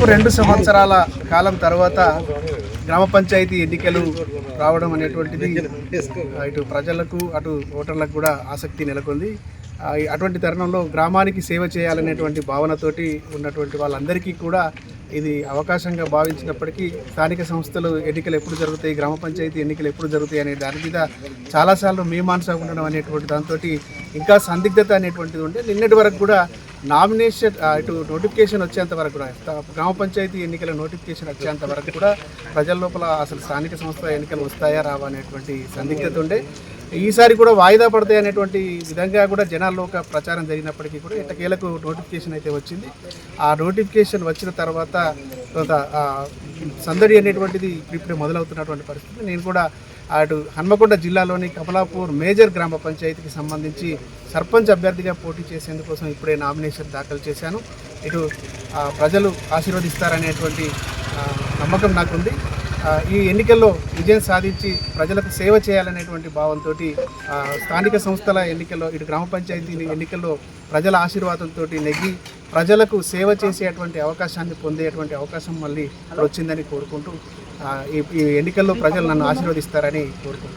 దాదాపు 2 సంవత్సరాల కాలం తర్వాత గ్రామ పంచాయతీ ఎన్నికలు రావడం అనేటువంటిది ఇటు ప్రజలకు అటు ఓటర్లకు కూడా ఆసక్తి నెలకొంది. అటువంటి తరుణంలో గ్రామానికి సేవ చేయాలనేటువంటి భావనతోటి ఉన్నటువంటి వాళ్ళందరికీ కూడా ఇది అవకాశంగా భావించినప్పటికీ స్థానిక సంస్థలు ఎన్నికలు ఎప్పుడు జరుగుతాయి, గ్రామ పంచాయతీ ఎన్నికలు ఎప్పుడు జరుగుతాయి అనే దాని మీద చాలాసార్లు మీమాంస ఉండడం అనేటువంటి దాంతో ఇంకా సందిగ్ధత అనేటువంటిది ఉంటే నిన్నటి వరకు కూడా నామినేషన్ ఇటు నోటిఫికేషన్ వచ్చేంత వరకు కూడా గ్రామ పంచాయతీ ఎన్నికల నోటిఫికేషన్ వచ్చేంత వరకు కూడా ప్రజల లోపల అసలు స్థానిక సంస్థ ఎన్నికలు వస్తాయా రావా అనేటువంటి సందిగ్ధత ఉండే. ఈసారి కూడా వాయిదా పడతాయి అనేటువంటి విధంగా కూడా జనాల్లో ఒక ప్రచారం జరిగినప్పటికీ కూడా ఎట్టకేలకు నోటిఫికేషన్ అయితే వచ్చింది. ఆ నోటిఫికేషన్ వచ్చిన తర్వాత కొంత సందడి అనేటువంటిది ఇప్పుడే మొదలవుతున్నటువంటి పరిస్థితి. నేను కూడా అటు హన్మకొండ జిల్లాలోని కమలాపూర్ మేజర్ గ్రామ పంచాయతీకి సంబంధించి సర్పంచ్ అభ్యర్థిగా పోటీ చేసేందుకోసం ఇప్పుడే నామినేషన్ దాఖలు చేశాను. ఇటు ప్రజలు ఆశీర్వదిస్తారనేటువంటి నమ్మకం నాకుంది. ఈ ఎన్నికల్లో విజయం సాధించి ప్రజలకు సేవ చేయాలనేటువంటి భావంతో స్థానిక సంస్థల ఎన్నికల్లో ఇటు గ్రామ పంచాయతీ ఎన్నికల్లో ప్రజల ఆశీర్వాదంతో నెగ్గి ప్రజలకు సేవ చేసేటువంటి అవకాశాన్ని పొందేటువంటి అవకాశం మళ్ళీ వచ్చిందని కోరుకుంటూ ఈ ఎన్నికల్లో ప్రజలు నన్ను ఆశీర్వదిస్తారని కోరుకుంటున్నాను.